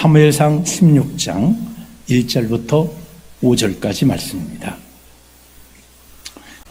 사무엘상 16장 1절부터 5절까지 말씀입니다.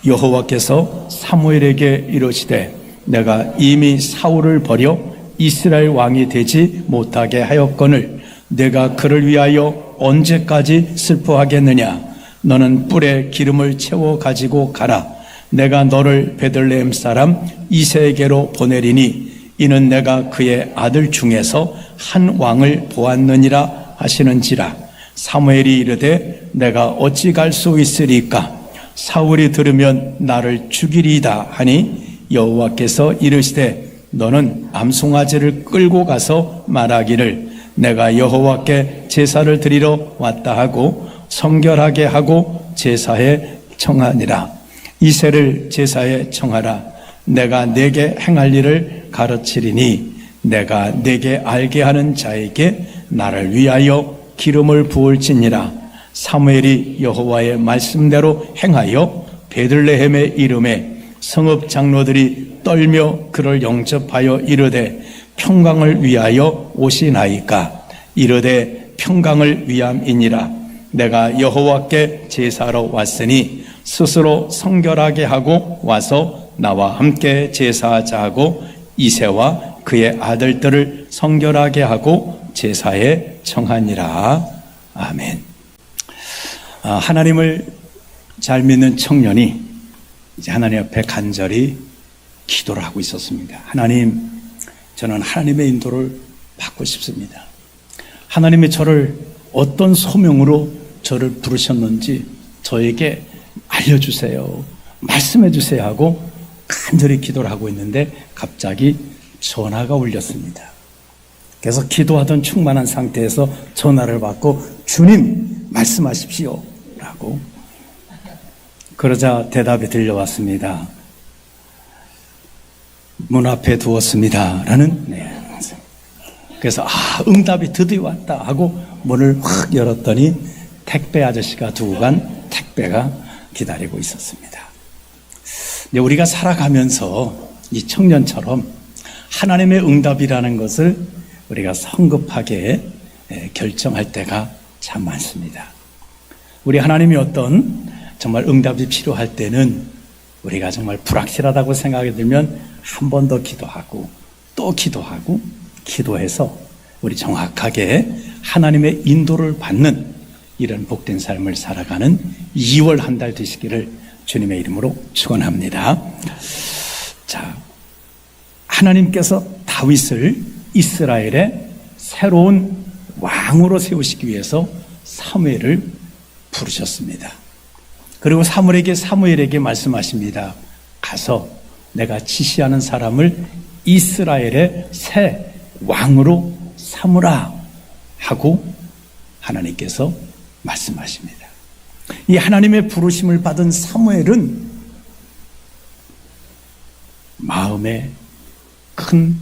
여호와께서 사무엘에게 이르시되 내가 이미 사울을 버려 이스라엘 왕이 되지 못하게 하였거늘 내가 그를 위하여 언제까지 슬퍼하겠느냐. 너는 뿔에 기름을 채워 가지고 가라. 내가 너를 베들레헴 사람 이새에게로 보내리니 이는 내가 그의 아들 중에서 한 왕을 보았느니라 하시는지라. 사무엘이 이르되 내가 어찌 갈 수 있으리까. 사울이 들으면 나를 죽이리이다 하니 여호와께서 이르시되 너는 암송아지를 끌고 가서 말하기를 내가 여호와께 제사를 드리러 왔다 하고 성결하게 하고 제사에 청하니라. 이새를 제사에 청하라. 내가 네게 행할 일을 가르치리니 내가 네게 알게 하는 자에게 나를 위하여 기름을 부을지니라. 사무엘이 여호와의 말씀대로 행하여 베들레헴의 이름에 성읍 장로들이 떨며 그를 영접하여 이르되 평강을 위하여 오시나이까. 이르되 평강을 위함이니라. 내가 여호와께 제사하러 왔으니 스스로 성결하게 하고 와서 나와 함께 제사하자 하고 이새와 그의 아들들을 성결하게 하고 제사에 청하니라. 아멘. 하나님을 잘 믿는 청년이 이제 하나님 앞에 간절히 기도를 하고 있었습니다. 하나님, 저는 하나님의 인도를 받고 싶습니다. 하나님이 저를 어떤 소명으로 저를 부르셨는지 저에게 알려주세요. 말씀해 주세요 하고 간절히 기도를 하고 있는데 갑자기 전화가 울렸습니다. 그래서 기도하던 충만한 상태에서 전화를 받고 주님 말씀하십시오 라고 그러자 대답이 들려왔습니다. 문 앞에 두었습니다 라는. 그래서 응답이 드디어 왔다 하고 문을 확 열었더니 택배 아저씨가 두고 간 택배가 기다리고 있었습니다. 우리가 살아가면서 이 청년처럼 하나님의 응답이라는 것을 우리가 성급하게 결정할 때가 참 많습니다. 우리 하나님이 어떤 정말 응답이 필요할 때는 우리가 정말 불확실하다고 생각이 들면 한 번 더 기도하고 또 기도하고 기도해서 우리 정확하게 하나님의 인도를 받는 이런 복된 삶을 살아가는 2월 한 달 되시기를 주님의 이름으로 축원합니다. 자, 하나님께서 다윗을 이스라엘의 새로운 왕으로 세우시기 위해서 사무엘을 부르셨습니다. 그리고 사무엘에게 말씀하십니다. 가서 내가 지시하는 사람을 이스라엘의 새 왕으로 삼으라 하고 하나님께서 말씀하십니다. 이 하나님의 부르심을 받은 사무엘은 마음에 큰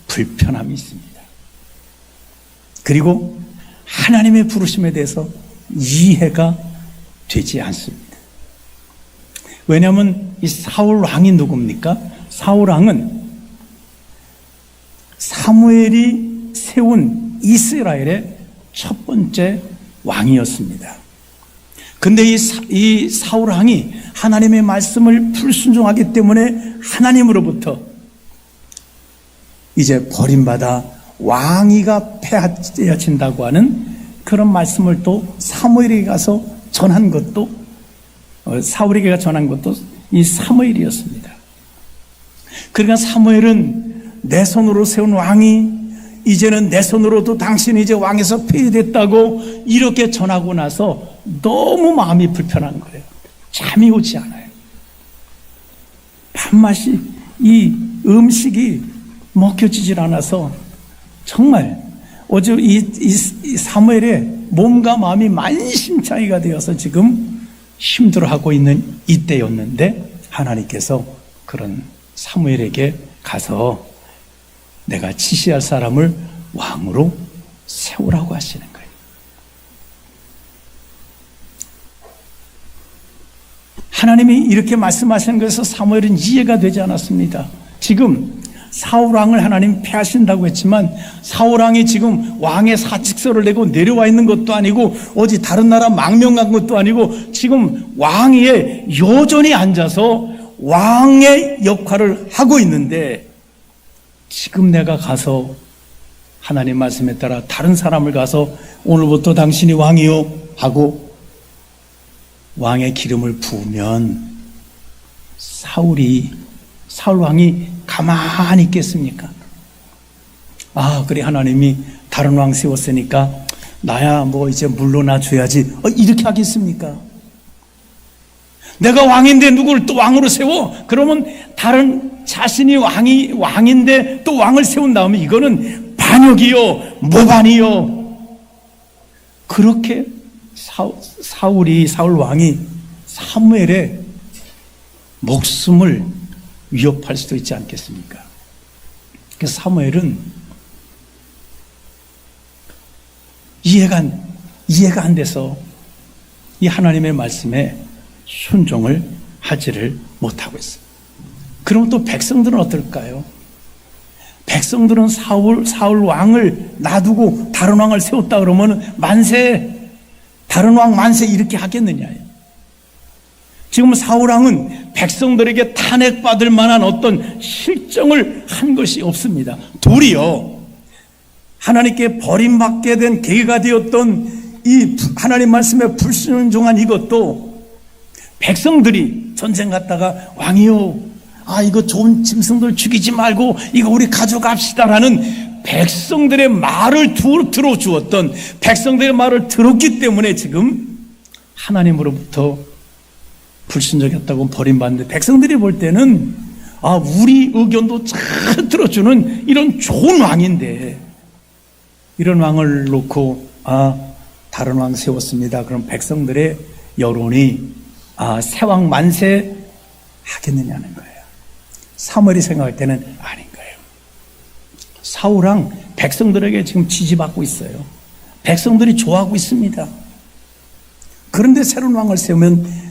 불편함이 있습니다. 그리고 하나님의 부르심에 대해서 이해가 되지 않습니다. 왜냐하면 이 사울 왕이 누굽니까? 사울 왕은 사무엘이 세운 이스라엘의 첫 번째 왕이었습니다. 근데 이 사울 왕이 하나님의 말씀을 불순종하기 때문에 하나님으로부터 이제 버림받아 왕위가 빼앗겨진다고 하는 그런 말씀을 또 사무엘에게 가서 전한 것도 사울에게 전한 것도 이 사무엘이었습니다. 그러니까 사무엘은 내 손으로 세운 왕이 이제는 내 손으로도 당신이 이제 왕에서 폐위됐다고 이렇게 전하고 나서 너무 마음이 불편한 거예요. 잠이 오지 않아요. 밥맛이 이 음식이 먹혀지질 않아서 정말 어제 이 사무엘의 몸과 마음이 만신창이가 되어서 지금 힘들어하고 있는 이때였는데 하나님께서 그런 사무엘에게 가서 내가 지시할 사람을 왕으로 세우라고 하시는 거예요. 하나님이 이렇게 말씀하시는 것에서 사무엘은 이해가 되지 않았습니다. 지금 사울 왕을 하나님 패하신다고 했지만 사울 왕이 지금 왕의 사직서를 내고 내려와 있는 것도 아니고 어디 다른 나라 망명한 것도 아니고 지금 왕위에 여전히 앉아서 왕의 역할을 하고 있는데, 지금 내가 가서 하나님 말씀에 따라 다른 사람을 가서 오늘부터 당신이 왕이요 하고 왕의 기름을 부으면 사울 왕이 가만히 있겠습니까? 그래, 하나님이 다른 왕 세웠으니까 나야 뭐 이제 물러나 줘야지, 이렇게 하겠습니까? 내가 왕인데 누구를 또 왕으로 세워? 그러면 다른 자신이 왕인데 또 왕을 세운 다음에 이거는 반역이요, 모반이요. 그렇게 사울 왕이 사무엘의 목숨을 위협할 수도 있지 않겠습니까? 그래서 사무엘은 이해가 안 돼서 이 하나님의 말씀에 순종을 하지를 못하고 있어요. 그럼 또 백성들은 어떨까요? 백성들은 사울 왕을 놔두고 다른 왕을 세웠다 그러면 만세, 다른 왕 만세 이렇게 하겠느냐요. 지금 사울 왕은 백성들에게 탄핵받을 만한 어떤 실정을 한 것이 없습니다. 도리어 하나님께 버림받게 된 계기가 되었던 이 하나님 말씀에 불순종한 이것도 백성들이 전쟁 갔다가 왕이요, 이거 좋은 짐승들 죽이지 말고 이거 우리 가져갑시다라는 백성들의 말을 들어주었던, 백성들의 말을 들었기 때문에 지금 하나님으로부터 불순종했다고 버림받는데, 백성들이 볼 때는 우리 의견도 잘 들어주는 이런 좋은 왕인데 이런 왕을 놓고 다른 왕 세웠습니다. 그럼 백성들의 여론이 새왕 만세 하겠느냐는 거예요. 사무엘이 생각할 때는 아닌 거예요. 사울왕 백성들에게 지금 지지받고 있어요. 백성들이 좋아하고 있습니다. 그런데 새로운 왕을 세우면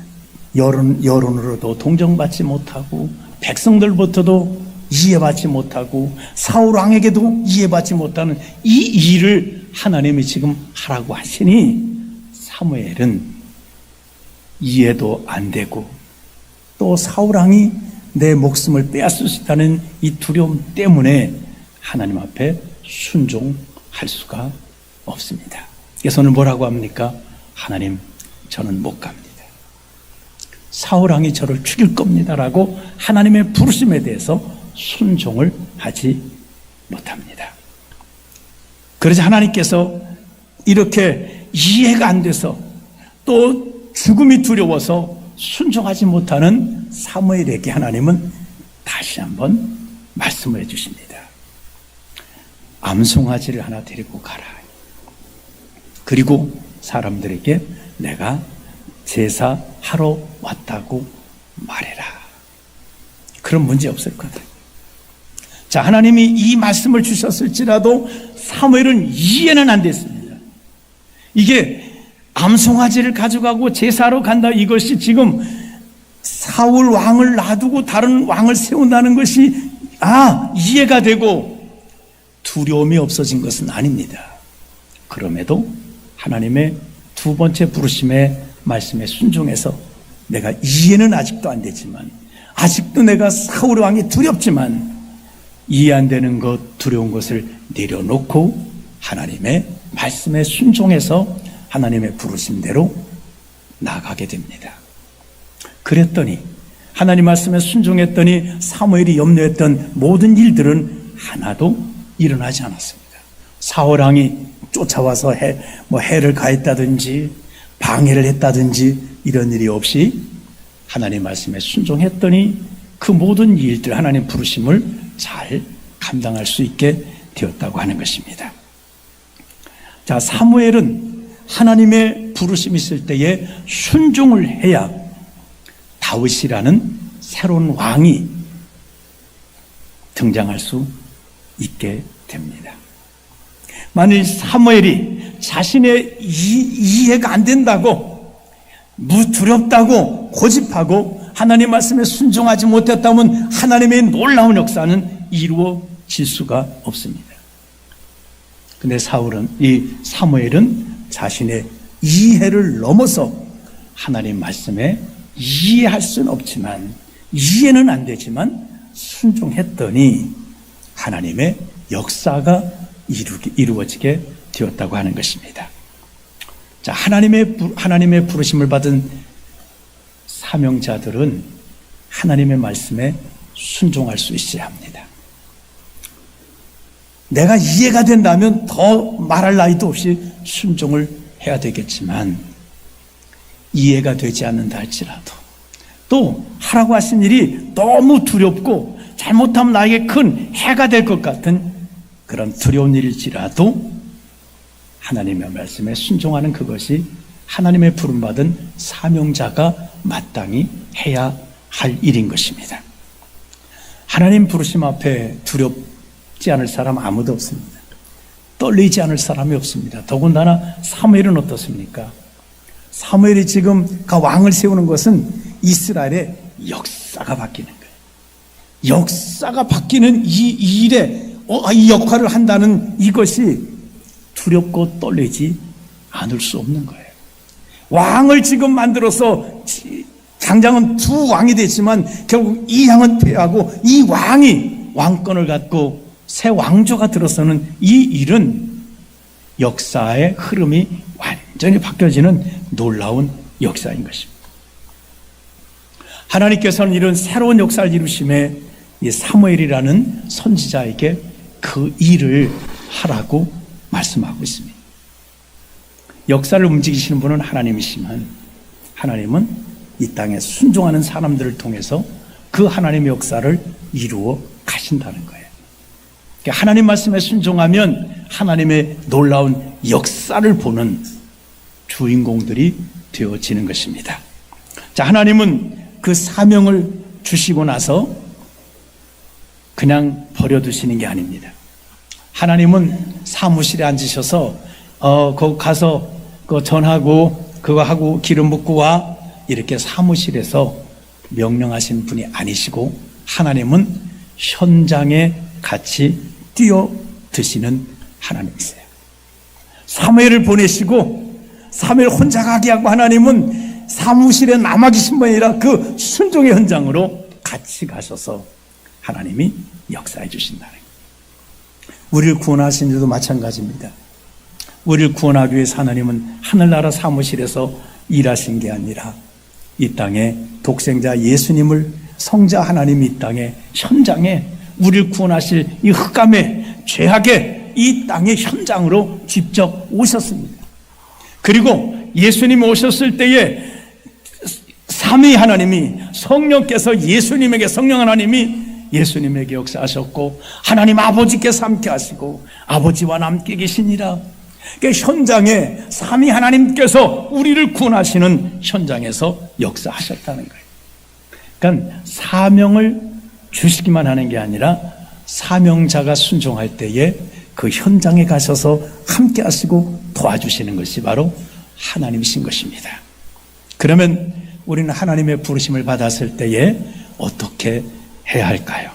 여론으로도 동정받지 못하고 백성들부터도 이해받지 못하고 사울 왕에게도 이해받지 못하는 이 일을 하나님이 지금 하라고 하시니 사무엘은 이해도 안 되고 또 사울 왕이 내 목숨을 빼앗을 수 있다는 이 두려움 때문에 하나님 앞에 순종할 수가 없습니다. 그래서 오늘 뭐라고 합니까? 하나님, 저는 못 갑니다. 사울 왕이 저를 죽일 겁니다라고 하나님의 부르심에 대해서 순종을 하지 못합니다. 그러자 하나님께서 이렇게 이해가 안 돼서 또 죽음이 두려워서 순종하지 못하는 사무엘에게 하나님은 다시 한번 말씀을 해주십니다. 암송아지를 하나 데리고 가라. 그리고 사람들에게 내가 제사하러 왔다고 말해라. 그런 문제 없을 거다. 자, 하나님이 이 말씀을 주셨을지라도 사무엘은 이해는 안 됐습니다. 이게 암송아지를 가져가고 제사로 간다, 이것이 지금 사울 왕을 놔두고 다른 왕을 세운다는 것이 이해가 되고 두려움이 없어진 것은 아닙니다. 그럼에도 하나님의 두 번째 부르심의 말씀에 순종해서 내가 이해는 아직도 안 되지만, 아직도 내가 사울 왕이 두렵지만 이해 안 되는 것, 두려운 것을 내려놓고 하나님의 말씀에 순종해서 하나님의 부르심대로 나가게 됩니다. 그랬더니 하나님 말씀에 순종했더니 사무엘이 염려했던 모든 일들은 하나도 일어나지 않았습니다. 사울 왕이 쫓아와서 해를 가했다든지 방해를 했다든지 이런 일이 없이 하나님 말씀에 순종했더니 그 모든 일들, 하나님 부르심을 잘 감당할 수 있게 되었다고 하는 것입니다. 자, 사무엘은 하나님의 부르심이 있을 때에 순종을 해야 다윗이라는 새로운 왕이 등장할 수 있게 됩니다. 만일 사무엘이 자신의 이해가 안 된다고, 두렵다고 고집하고 하나님 말씀에 순종하지 못했다면 하나님의 놀라운 역사는 이루어질 수가 없습니다. 근데 사무엘은 자신의 이해를 넘어서 하나님 말씀에 이해할 수는 없지만, 이해는 안 되지만 순종했더니 하나님의 역사가 이루어지게 되었다고 하는 것입니다. 자, 하나님의 부르심을 받은 사명자들은 하나님의 말씀에 순종할 수 있어야 합니다. 내가 이해가 된다면 더 말할 나위도 없이 순종을 해야 되겠지만, 이해가 되지 않는다 할지라도, 또 하라고 하신 일이 너무 두렵고 잘못하면 나에게 큰 해가 될 것 같은 그런 두려운 일일지라도 하나님의 말씀에 순종하는 그것이 하나님의 부름받은 사명자가 마땅히 해야 할 일인 것입니다. 하나님 부르심 앞에 두렵지 않을 사람 아무도 없습니다. 떨리지 않을 사람이 없습니다. 더군다나 사무엘은 어떻습니까? 사무엘이 지금 왕을 세우는 것은 이스라엘의 역사가 바뀌는 거예요. 역사가 바뀌는 이 일에 이 역할을 한다는 이것이 두렵고 떨리지 않을 수 없는 거예요. 왕을 지금 만들어서 당장은 두 왕이 됐지만 결국 이 왕은 패하고 이 왕이 왕권을 갖고 새 왕조가 들어서는 이 일은 역사의 흐름이 완전히 바뀌어지는 놀라운 역사인 것입니다. 하나님께서는 이런 새로운 역사를 이루심에 이 사무엘이라는 선지자에게 그 일을 하라고 말씀하고 있습니다. 역사를 움직이시는 분은 하나님이시면 하나님은 이 땅에 순종하는 사람들을 통해서 그 하나님의 역사를 이루어 가신다는 거예요. 하나님 말씀에 순종하면 하나님의 놀라운 역사를 보는 주인공들이 되어지는 것입니다. 자, 하나님은 그 사명을 주시고 나서 그냥 버려두시는 게 아닙니다. 하나님은 사무실에 앉으셔서 거기 가서 그거 전하고 그거 하고 기름 붓고 와 이렇게 사무실에서 명령하신 분이 아니시고 하나님은 현장에 같이 뛰어드시는 하나님이세요. 사무엘을 보내시고 사무엘 혼자 가게 하고 하나님은 사무실에 남아 계신 분이 아니라 그 순종의 현장으로 같이 가셔서 하나님이 역사해 주신다는 거예요. 우리를 구원하신 일도 마찬가지입니다. 우리를 구원하기 위해서 하나님은 하늘나라 사무실에서 일하신 게 아니라 이 땅에 독생자 예수님을 성자 하나님이 이 땅에 현장에 우리를 구원하실 이 흑암의 죄악의 이 땅의 현장으로 직접 오셨습니다. 그리고 예수님이 오셨을 때에 삼위 하나님이 성령께서 예수님에게 성령 하나님이 예수님에게 역사하셨고 하나님 아버지께서 함께 하시고 아버지와 함께 계시니라. 그러니까 현장에 삼위 하나님께서 우리를 구원하시는 현장에서 역사하셨다는 거예요. 그러니까 사명을 주시기만 하는 게 아니라 사명자가 순종할 때에 그 현장에 가셔서 함께 하시고 도와주시는 것이 바로 하나님이신 것입니다. 그러면 우리는 하나님의 부르심을 받았을 때에 어떻게 해야 할까요?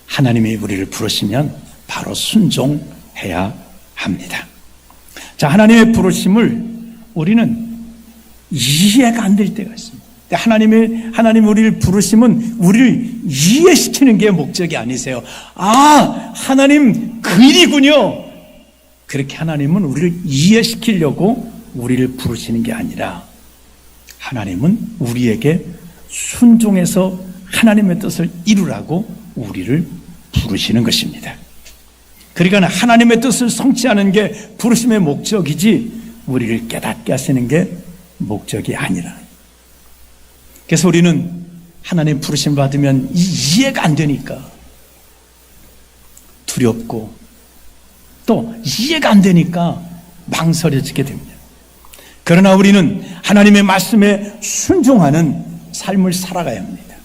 하나님이 우리를 부르시면 바로 순종해야 합니다. 자, 하나님의 부르심을 우리는 이해가 안 될 때가 있습니다. 하나님 우리를 부르시면 우리를 이해시키는 게 목적이 아니세요. 아, 하나님 그 일이군요. 그렇게 하나님은 우리를 이해시키려고 우리를 부르시는 게 아니라 하나님은 우리에게 순종해서 하나님의 뜻을 이루라고 우리를 부르시는 것입니다. 그러니까 하나님의 뜻을 성취하는 게 부르심의 목적이지 우리를 깨닫게 하시는 게 목적이 아니라. 그래서 우리는 하나님 부르심 받으면 이해가 안 되니까 두렵고 또 이해가 안 되니까 망설여지게 됩니다. 그러나 우리는 하나님의 말씀에 순종하는 삶을 살아가야 합니다.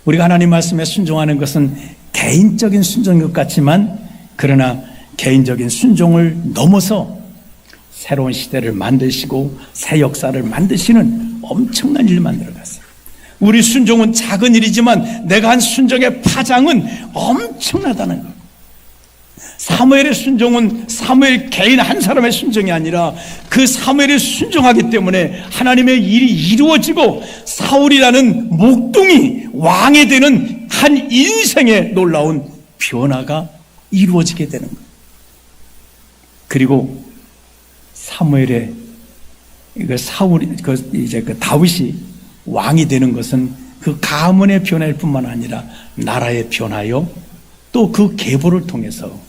우리가 하나님 말씀에 순종하는 것은 개인적인 순종인 것 같지만 그러나 개인적인 순종을 넘어서 새로운 시대를 만드시고 새 역사를 만드시는 엄청난 일을 만들어 갔어요. 우리 순종은 작은 일이지만 내가 한 순종의 파장은 엄청나다는 거예요. 사무엘의 순종은 사무엘 개인 한 사람의 순종이 아니라 그 사무엘이 순종하기 때문에 하나님의 일이 이루어지고 사울이라는 목동이 왕이 되는 한 인생의 놀라운 변화가 이루어지게 되는 거예요. 그리고 사무엘의 다윗이 왕이 되는 것은 그 가문의 변화일 뿐만 아니라 나라의 변화요, 또 그 계보를 통해서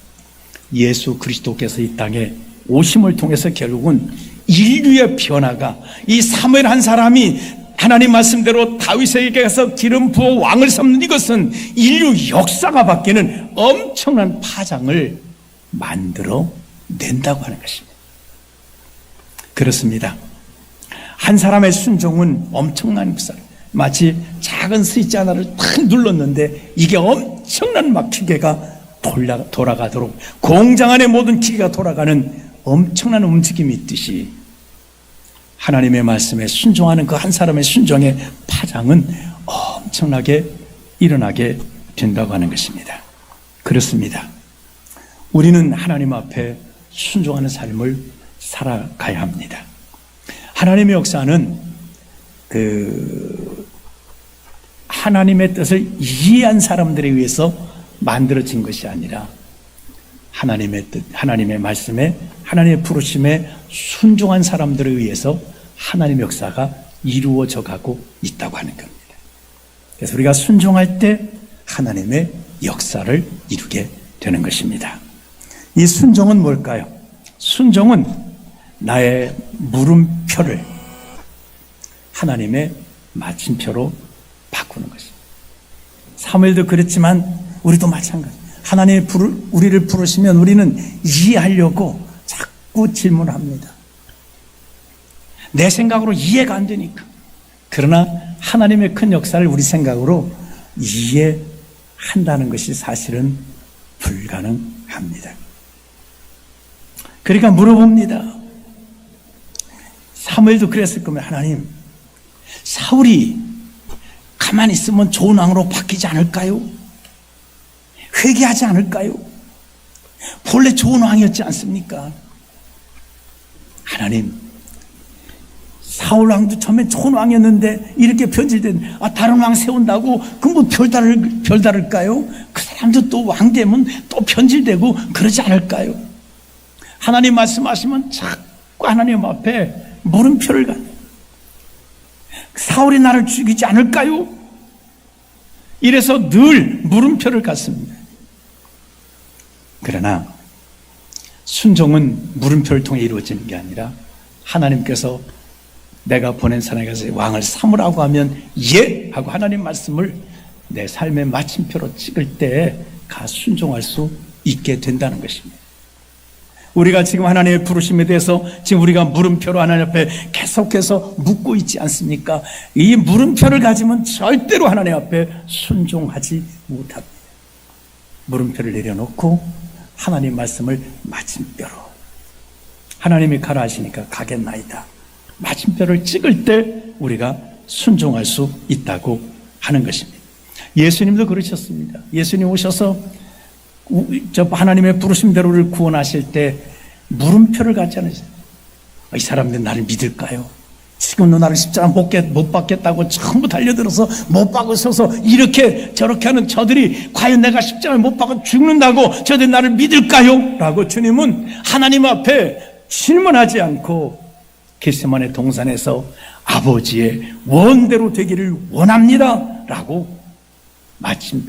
예수 그리스도께서 이 땅에 오심을 통해서 결국은 인류의 변화가, 이 사무엘 한 사람이 하나님 말씀대로 다윗에게 가서 기름 부어 왕을 삼는 이것은 인류 역사가 바뀌는 엄청난 파장을 만들어 낸다고 하는 것입니다. 그렇습니다. 한 사람의 순종은 엄청난 역사, 마치 작은 스위치 하나를 탁 눌렀는데 이게 엄청난 막 기계가 돌아가도록, 공장 안의 모든 기계가 돌아가는 엄청난 움직임이 있듯이 하나님의 말씀에 순종하는 그 한 사람의 순종의 파장은 엄청나게 일어나게 된다고 하는 것입니다. 그렇습니다. 우리는 하나님 앞에 순종하는 삶을 살아가야 합니다. 하나님의 역사는 하나님의 뜻을 이해한 사람들에 의해서 만들어진 것이 아니라 하나님의 뜻, 하나님의 말씀에, 하나님의 부르심에 순종한 사람들에 의해서 하나님의 역사가 이루어져 가고 있다고 하는 겁니다. 그래서 우리가 순종할 때 하나님의 역사를 이루게 되는 것입니다. 이 순종은 뭘까요? 순종은 나의 물음표를 하나님의 마침표로 바꾸는 것입니다. 사무엘도 그랬지만 우리도 마찬가지. 하나님이 우리를 부르시면 우리는 이해하려고 자꾸 질문합니다. 내 생각으로 이해가 안 되니까. 그러나 하나님의 큰 역사를 우리 생각으로 이해한다는 것이 사실은 불가능합니다. 그러니까 물어봅니다. 사무엘도 그랬을 거면, 하나님, 사울이 가만히 있으면 좋은 왕으로 바뀌지 않을까요? 회개하지 않을까요? 본래 좋은 왕이었지 않습니까? 하나님, 사울 왕도 처음에 좋은 왕이었는데 이렇게 변질된, 다른 왕 세운다고 그 뭐 별다를까요? 그 사람도 또 왕 되면 또 변질되고 그러지 않을까요? 하나님 말씀하시면 자꾸 하나님 앞에 물음표를 가요. 사울이 나를 죽이지 않을까요? 이래서 늘 물음표를 갖습니다. 그러나 순종은 물음표를 통해 이루어지는 게 아니라 하나님께서 내가 보낸 사람에 가서 왕을 삼으라고 하면 예! 하고 하나님 말씀을 내 삶의 마침표로 찍을 때 가 순종할 수 있게 된다는 것입니다. 우리가 지금 하나님의 부르심에 대해서 지금 우리가 물음표로 하나님 앞에 계속해서 묻고 있지 않습니까? 이 물음표를 가지면 절대로 하나님 앞에 순종하지 못합니다. 물음표를 내려놓고 하나님 말씀을 마침표로, 하나님이 가라 하시니까 가겠나이다, 마침표를 찍을 때 우리가 순종할 수 있다고 하는 것입니다. 예수님도 그러셨습니다. 예수님 오셔서 하나님의 부르심대로 우리를 구원하실 때 물음표를 갖지 않으세요. 이 사람들은 나를 믿을까요? 지금도 나를 십자가 못 받겠다고 전부 달려들어서 못 박으셔서 이렇게 저렇게 하는 저들이 과연 내가 십자가를 못 박아 죽는다고 저들이 나를 믿을까요? 라고 주님은 하나님 앞에 질문하지 않고 겟세마네 동산에서 아버지의 원대로 되기를 원합니다 라고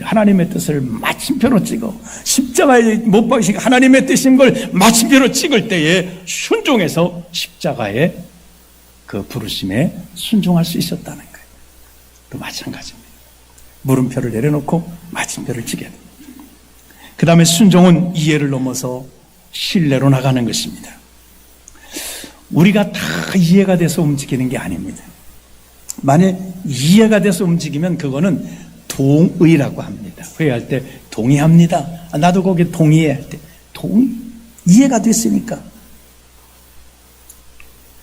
하나님의 뜻을 마침표로 찍어 십자가에 못 박으시고 하나님의 뜻인 걸 마침표로 찍을 때에 순종해서 십자가의 그 부르심에 순종할 수 있었다는 거예요. 또 마찬가지입니다. 물음표를 내려놓고 마침표를 찍어야 됩니다. 그 다음에 순종은 이해를 넘어서 신뢰로 나가는 것입니다. 우리가 다 이해가 돼서 움직이는 게 아닙니다. 만약 이해가 돼서 움직이면 그거는 동의라고 합니다. 회의할 때 동의합니다. 나도 거기에 동의해 할 때 이해가 됐으니까.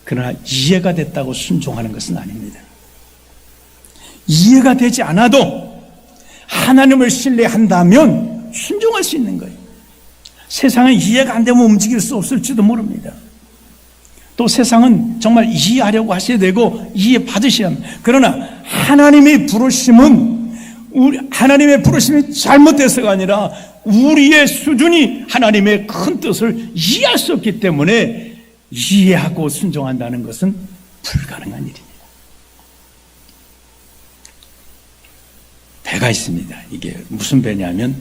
그러나 이해가 됐다고 순종하는 것은 아닙니다. 이해가 되지 않아도 하나님을 신뢰한다면 순종할 수 있는 거예요. 세상은 이해가 안 되면 움직일 수 없을지도 모릅니다. 또 세상은 정말 이해하려고 하셔야 되고 이해 받으셔야 합니다. 그러나 하나님의 부르심이 잘못돼서가 아니라 우리의 수준이 하나님의 큰 뜻을 이해할 수 없기 때문에 이해하고 순종한다는 것은 불가능한 일입니다. 배가 있습니다. 이게 무슨 배냐면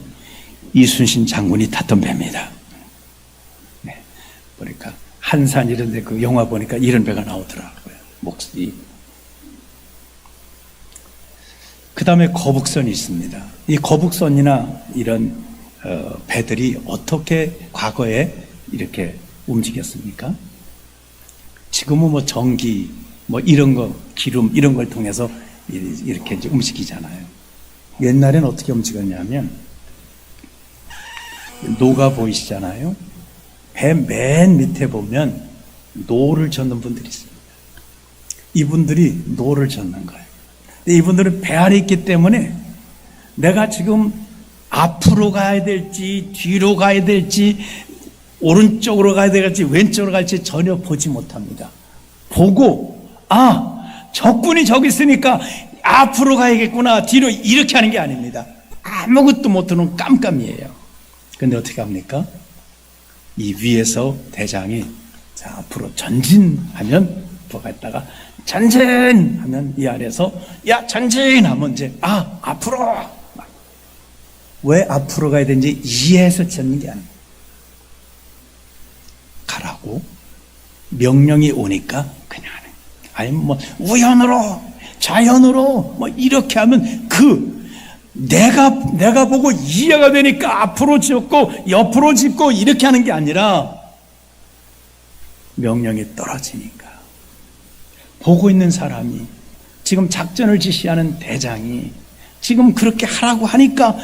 이순신 장군이 탔던 배입니다. 네. 보니까 한산 이런 데 그 영화 보니까 이런 배가 나오더라고요. 그 다음에 거북선이 있습니다. 이 거북선이나 이런 배들이 어떻게 과거에 이렇게 움직였습니까? 지금은 뭐 전기, 뭐 이런 거, 기름 이런 걸 통해서 이렇게 이제 움직이잖아요. 옛날엔 어떻게 움직였냐면 노가 보이시잖아요. 배 맨 밑에 보면 노를 젓는 분들이 있습니다. 이분들이 노를 젓는 거예요. 이분들은 배 안에 있기 때문에 내가 지금 앞으로 가야 될지 뒤로 가야 될지 오른쪽으로 가야 될지 왼쪽으로 갈지 전혀 보지 못합니다. 보고 적군이 저기 있으니까 앞으로 가야겠구나 뒤로 이렇게 하는 게 아닙니다. 아무것도 못하는 깜깜이에요. 근데 어떻게 합니까? 이 위에서 대장이 자 앞으로 전진하면 부하다가 전진하면 이 아래에서 야 전진하면 이제 앞으로 왜 앞으로 가야 되는지 이해해서 젓는 게 아니에요. 가라고 명령이 오니까 그냥 하는. 아니면 뭐 우연으로 자연으로 뭐 이렇게 하면 내가 보고 이해가 되니까 앞으로 짚고 옆으로 짚고 이렇게 하는 게 아니라 명령이 떨어지니까 보고 있는 사람이 지금 작전을 지시하는 대장이 지금 그렇게 하라고 하니까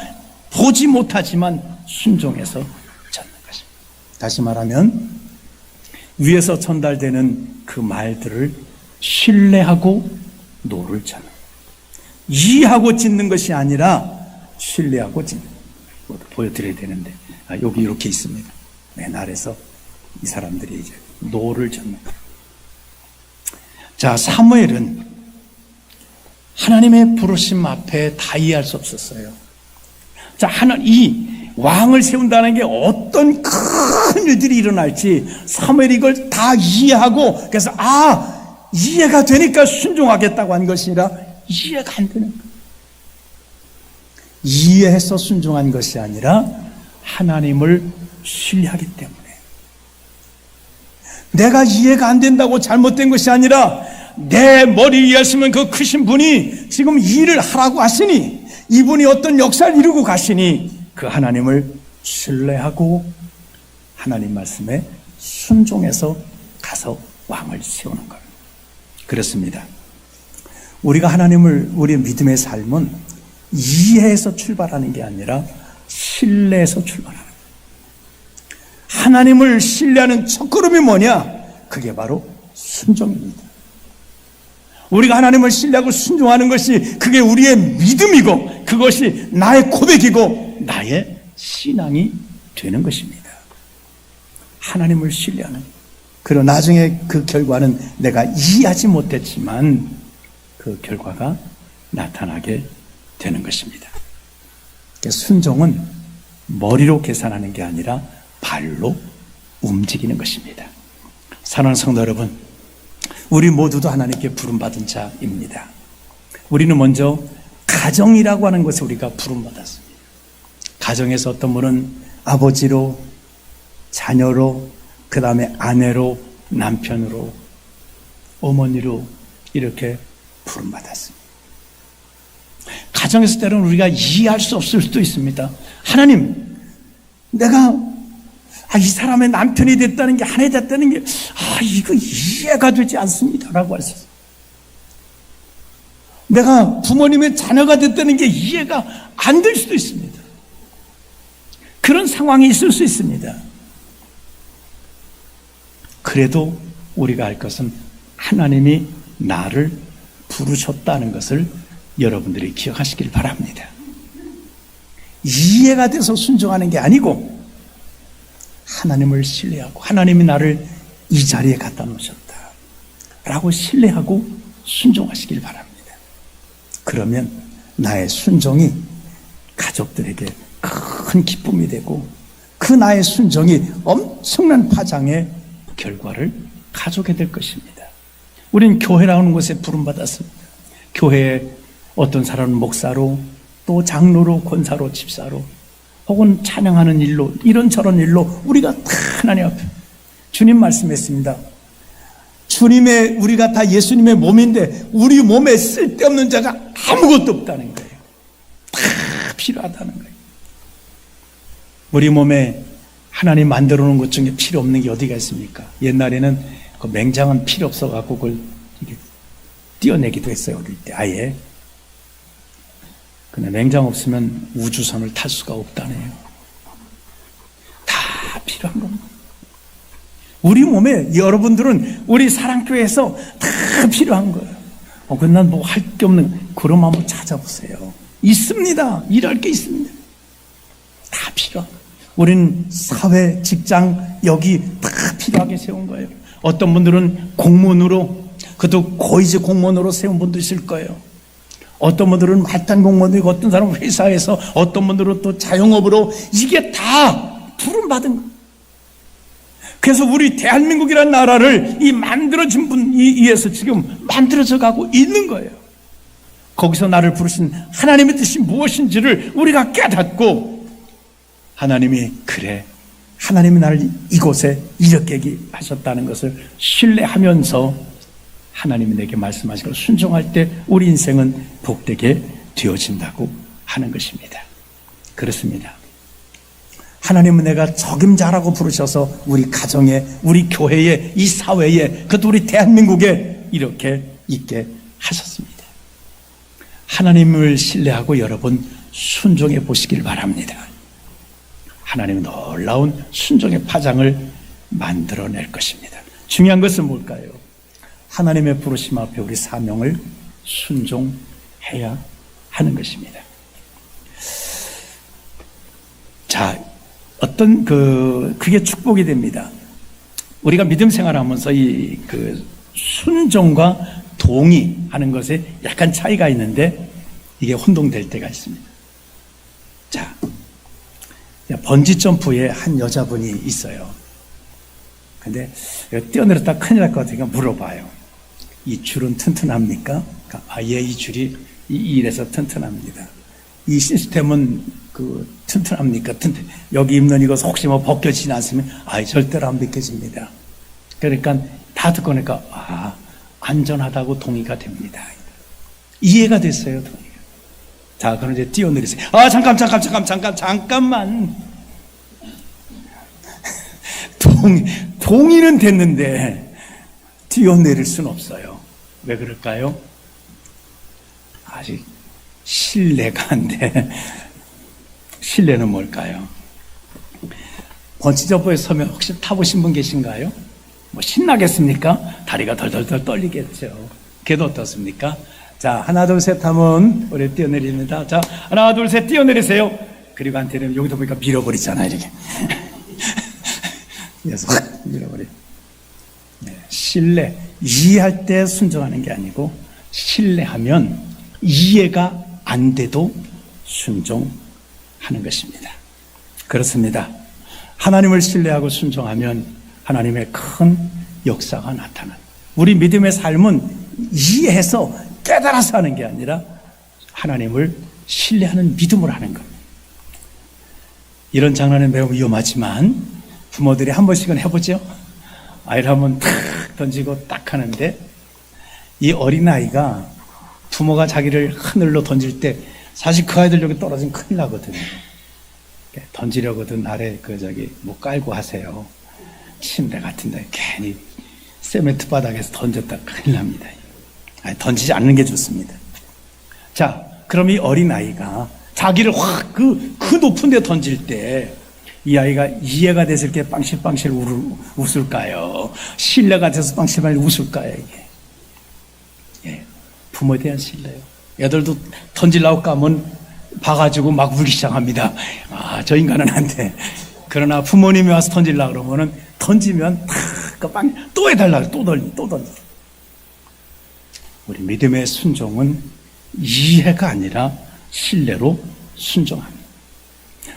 보지 못하지만 순종해서 젓는 것입니다. 다시 말하면 위에서 전달되는 그 말들을 신뢰하고 노를 젓는 이해하고 짓는 것이 아니라 신뢰하고 짓는 보여드려야 되는데 여기 이렇게 있습니다. 맨 아래서 이 사람들이 이제 노를 젓는 거예요. 자, 사무엘은 하나님의 부르심 앞에 다 이해할 수 없었어요. 자, 이 왕을 세운다는 게 어떤 큰 일들이 일어날지 사무엘이 이걸 다 이해하고 그래서 이해가 되니까 순종하겠다고 한 것이 아니라 이해가 안 되는 거예요. 이해해서 순종한 것이 아니라 하나님을 신뢰하기 때문에 내가 이해가 안 된다고 잘못된 것이 아니라 내 머리 위에 하시면 그 크신 분이 지금 일을 하라고 하시니 이분이 어떤 역사를 이루고 가시니 그 하나님을 신뢰하고 하나님 말씀에 순종해서 가서 왕을 세우는 거예요. 그렇습니다. 우리가 우리의 믿음의 삶은 이해해서 출발하는 게 아니라 신뢰해서 출발하는 거예요. 하나님을 신뢰하는 첫걸음이 뭐냐? 그게 바로 순종입니다. 우리가 하나님을 신뢰하고 순종하는 것이 그게 우리의 믿음이고 그것이 나의 고백이고 나의 신앙이 되는 것입니다. 하나님을 신뢰하는. 그리고 나중에 그 결과는 내가 이해하지 못했지만 그 결과가 나타나게 되는 것입니다. 순종은 머리로 계산하는 게 아니라 발로 움직이는 것입니다. 사랑하는 성도 여러분, 우리 모두도 하나님께 부름받은 자입니다. 우리는 먼저 가정이라고 하는 것에 우리가 부름받았습니다. 가정에서 어떤 분은 아버지로, 자녀로, 그 다음에 아내로, 남편으로, 어머니로 이렇게 부름받았습니다. 가정에서 때로는 우리가 이해할 수 없을 수도 있습니다. 하나님, 내가 이 사람의 남편이 됐다는 게 아내 됐다는 게 이거 이해가 되지 않습니다 라고 하셨어요. 내가 부모님의 자녀가 됐다는 게 이해가 안 될 수도 있습니다. 그런 상황이 있을 수 있습니다. 그래도 우리가 알 것은 하나님이 나를 부르셨다는 것을 여러분들이 기억하시길 바랍니다. 이해가 돼서 순종하는 게 아니고 하나님을 신뢰하고 하나님이 나를 이 자리에 갖다 놓으셨다 라고 신뢰하고 순종하시길 바랍니다. 그러면 나의 순종이 가족들에게 큰 기쁨이 되고 그 나의 순종이 엄청난 파장의 결과를 가져오게 될 것입니다. 우린 교회라는 곳에 부름받았습니다. 교회에 어떤 사람은 목사로, 또 장로로, 권사로, 집사로, 혹은 찬양하는 일로, 이런저런 일로 우리가 다 하나님 앞에, 주님 말씀했습니다. 우리가 다 예수님의 몸인데 우리 몸에 쓸데없는 자가 아무것도 없다는 거예요. 다 필요하다는 거예요. 우리 몸에 하나님 만들어 놓은 것 중에 필요 없는 게 어디가 있습니까? 옛날에는 그 맹장은 필요 없어갖고 그걸 띄어내기도 했어요. 어릴 때 아예. 근데 맹장 없으면 우주선을 탈 수가 없다네요. 다 필요한 겁니다. 우리 몸에 여러분들은 우리 사랑교회에서 다 필요한 거예요. 근데 난 뭐 할 게 없는, 그럼 한번 찾아보세요. 있습니다. 일할 게 있습니다. 다 필요한 거예요. 우리는 사회, 직장, 여기 다 필요하게 세운 거예요. 어떤 분들은 공무원으로, 그것도 고위직 공무원으로 세운 분도 있을 거예요. 어떤 분들은 말단 공무원이고, 어떤 사람은 회사에서, 어떤 분들은 또 자영업으로, 이게 다 부름받은 거예요. 그래서 우리 대한민국이라는 나라를 이 만들어진 분에 의해서 지금 만들어져 가고 있는 거예요. 거기서 나를 부르신 하나님의 뜻이 무엇인지를 우리가 깨닫고, 하나님이 그래, 하나님이 나를 이곳에 이렇게 하셨다는 것을 신뢰하면서 하나님이 내게 말씀하신 걸 순종할 때 우리 인생은 복되게 되어진다고 하는 것입니다. 그렇습니다. 하나님은 내가 적임자라고 부르셔서 우리 가정에, 우리 교회에, 이 사회에, 그것도 우리 대한민국에 이렇게 있게 하셨습니다. 하나님을 신뢰하고 여러분 순종해 보시길 바랍니다. 하나님은 놀라운 순종의 파장을 만들어낼 것입니다. 중요한 것은 뭘까요? 하나님의 부르심 앞에 우리 사명을 순종해야 하는 것입니다. 자, 어떤 그게 축복이 됩니다. 우리가 믿음 생활하면서 순종과 동의하는 것에 약간 차이가 있는데 이게 혼동될 때가 있습니다. 자, 번지 점프에 한 여자분이 있어요. 근데 뛰어내렸다 큰일 날 것 같으니까 물어봐요. 이 줄은 튼튼합니까? 예, 이 줄이 이래서 튼튼합니다. 이 시스템은 튼튼합니까? 여기 입는 이거 혹시 뭐 벗겨지지 않으면 절대로 안 벗겨집니다. 그러니까 다 듣고 나니까 안전하다고 동의가 됩니다. 이해가 됐어요, 동의가. 자, 그럼 이제 뛰어내리세요. 잠깐만. 동의는 됐는데 뛰어내릴 수는 없어요. 왜 그럴까요? 아직 신뢰가 안 돼. 신뢰는 뭘까요? 번지점프에 서면 혹시 타보신 분 계신가요? 뭐 신나겠습니까? 다리가 덜덜덜 떨리겠죠. 걔도 어떻습니까? 자, 하나 둘 셋 하면 우리 뛰어내립니다. 자, 하나 둘 셋 뛰어내리세요. 그리고 한테는 여기서 보니까 밀어버리잖아요, 이렇게. 그래서 확 밀어버려. 네, 신뢰, 이해할 때 순종하는 게 아니고 신뢰하면 이해가 안 돼도 순종하는 것입니다. 그렇습니다. 하나님을 신뢰하고 순종하면 하나님의 큰 역사가 나타나는, 우리 믿음의 삶은 이해해서 깨달아서 하는 게 아니라 하나님을 신뢰하는 믿음으로 하는 겁니다. 이런 장난은 매우 위험하지만 부모들이 한 번씩은 해보죠. 아이를 한번 탁 던지고 딱 하는데 이 어린아이가 부모가 자기를 하늘로 던질 때 사실 그 아이들 여기 떨어지면 큰일 나거든요. 던지려거든 아래 뭐 깔고 하세요. 침대 같은데 괜히 세멘트 바닥에서 던졌다 큰일 납니다. 던지지 않는 게 좋습니다. 자, 그럼 이 어린아이가 자기를 확 그 높은 데 던질 때 이 아이가 이해가 돼서 이렇게 빵실빵실 웃을까요? 신뢰가 돼서 빵실빵실 웃을까요? 이게. 예, 부모에 대한 신뢰요. 애들도 던지려고 까면 봐가지고 막 울기 시작합니다. 저 인간은 안 돼. 그러나 부모님이 와서 던지려고 그러면은 던지면 또 해달라고 또 던져. 우리 믿음의 순종은 이해가 아니라 신뢰로 순종합니다.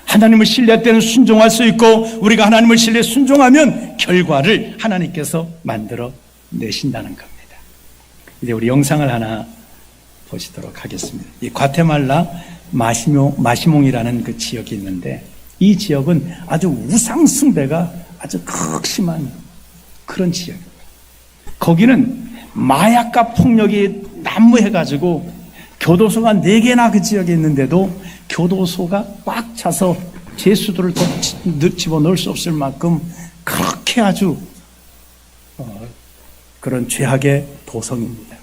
하나님을 신뢰할 때는 순종할 수 있고, 우리가 하나님을 신뢰 순종하면 결과를 하나님께서 만들어 내신다는 겁니다. 이제 우리 영상을 하나 보시도록 하겠습니다. 이 과테말라 마시몽이라는 그 지역이 있는데, 이 지역은 아주 우상 숭배가 아주 극심한 그런 지역입니다. 거기는 마약과 폭력이 난무해가지고 교도소가 4개나 그 지역에 있는데도 교도소가 꽉 차서 죄수들을 더 집어넣을 수 없을 만큼 그렇게 아주 그런 죄악의 도성입니다.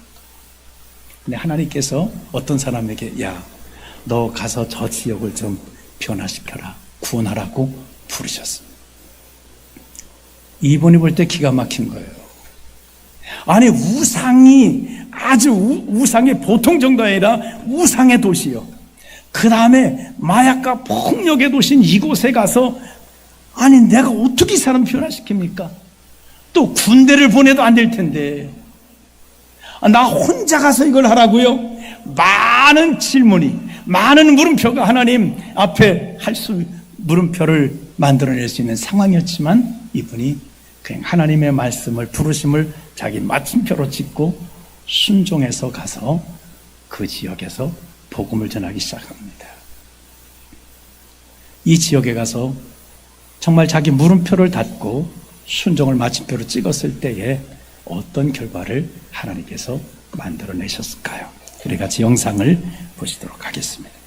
근데 하나님께서 어떤 사람에게 야, 너 가서 저 지역을 좀 변화시켜라, 구원하라고 부르셨습니다. 이분이 볼 때 기가 막힌 거예요. 아니, 우상이 아주 우상의 보통 정도가 아니라 우상의 도시요, 그 다음에 마약과 폭력의 도시인 이곳에 가서, 아니 내가 어떻게 이 사람 변화시킵니까? 또 군대를 보내도 안 될 텐데 나 혼자 가서 이걸 하라고요? 많은 질문이, 많은 물음표가 하나님 앞에 물음표를 만들어낼 수 있는 상황이었지만, 이분이 그냥 하나님의 말씀을, 부르심을 자기 마침표로 찍고 순종해서 가서 그 지역에서 복음을 전하기 시작합니다. 이 지역에 가서 정말 자기 물음표를 닫고 순종을 마침표로 찍었을 때에 어떤 결과를 하나님께서 만들어내셨을까요? 우리 같이 영상을 보시도록 하겠습니다.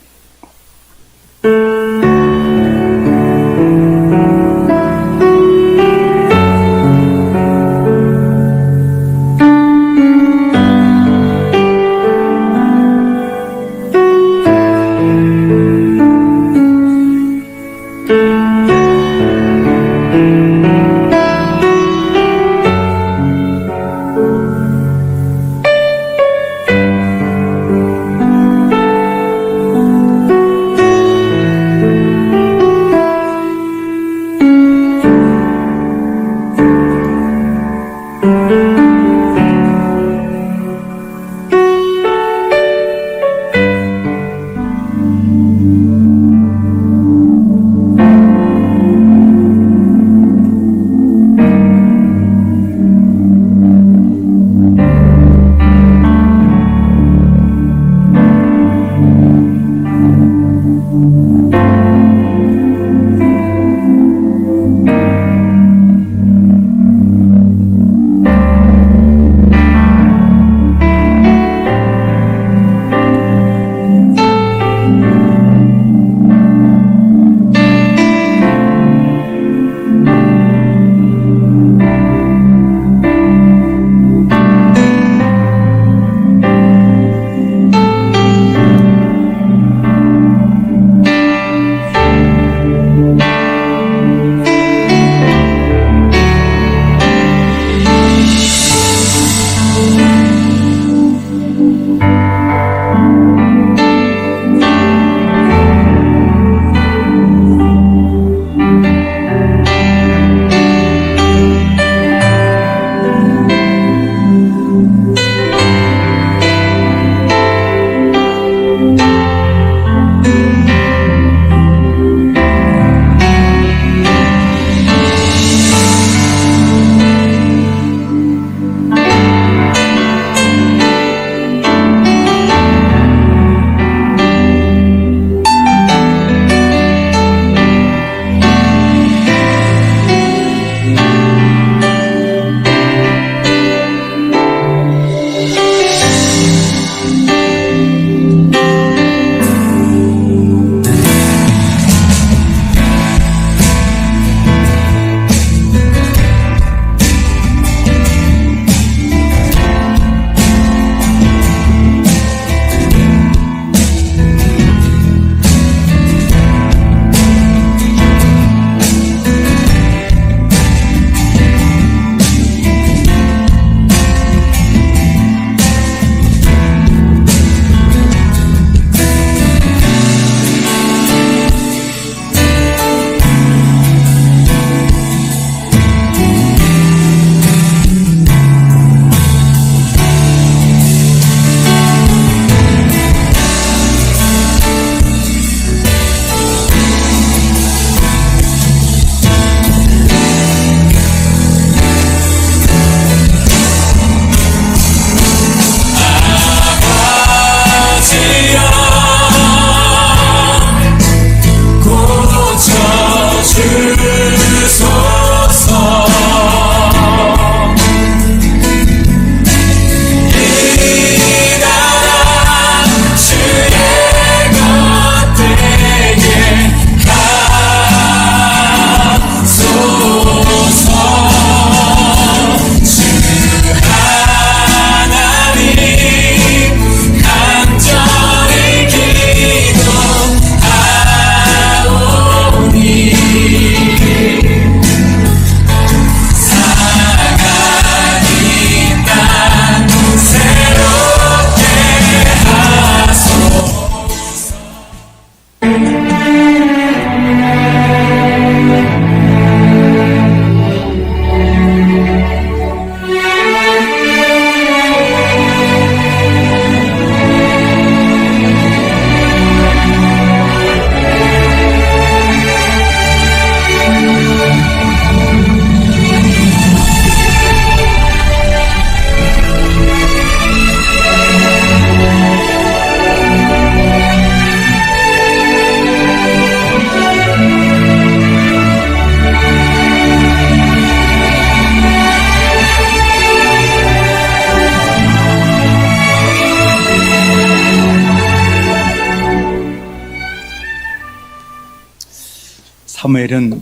사무엘은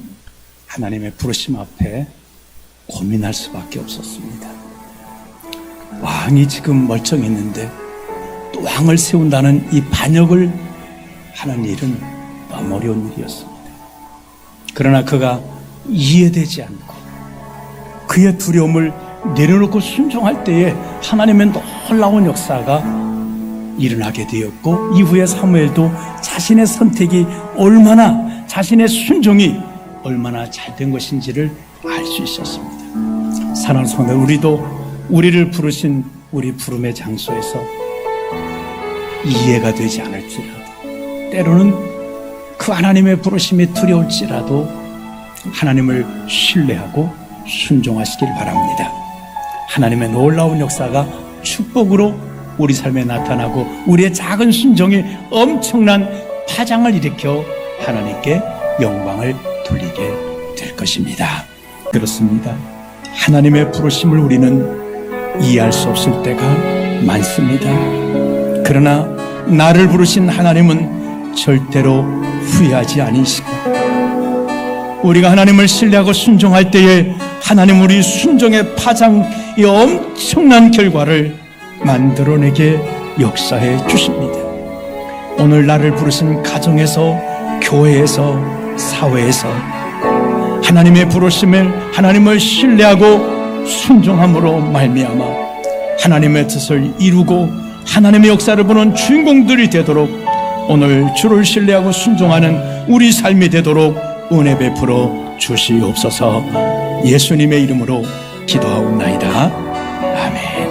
하나님의 부르심 앞에 고민할 수밖에 없었습니다. 왕이 지금 멀쩡했는데 또 왕을 세운다는 이 반역을 하는 일은 너무 어려운 일이었습니다. 그러나 그가 이해되지 않고 그의 두려움을 내려놓고 순종할 때에 하나님의 놀라운 역사가 일어나게 되었고, 이후에 사무엘도 자신의 선택이 얼마나, 자신의 순종이 얼마나 잘된 것인지를 알 수 있었습니다. 사랑하는 성도, 우리도 우리를 부르신 우리 부름의 장소에서 이해가 되지 않을지라도, 때로는 그 하나님의 부르심이 두려울지라도 하나님을 신뢰하고 순종하시길 바랍니다. 하나님의 놀라운 역사가 축복으로 우리 삶에 나타나고 우리의 작은 순종이 엄청난 파장을 일으켜 하나님께 영광을 돌리게 될 것입니다. 그렇습니다. 하나님의 부르심을 우리는 이해할 수 없을 때가 많습니다. 그러나 나를 부르신 하나님은 절대로 후회하지 않으시고, 우리가 하나님을 신뢰하고 순종할 때에 하나님 우리 순종의 파장, 이 엄청난 결과를 만들어내게 역사해 주십니다. 오늘 나를 부르신 가정에서, 교회에서, 사회에서 하나님의 부르심을, 하나님을 신뢰하고 순종함으로 말미암아 하나님의 뜻을 이루고 하나님의 역사를 보는 주인공들이 되도록, 오늘 주를 신뢰하고 순종하는 우리 삶이 되도록 은혜 베풀어 주시옵소서. 예수님의 이름으로 기도하옵나이다.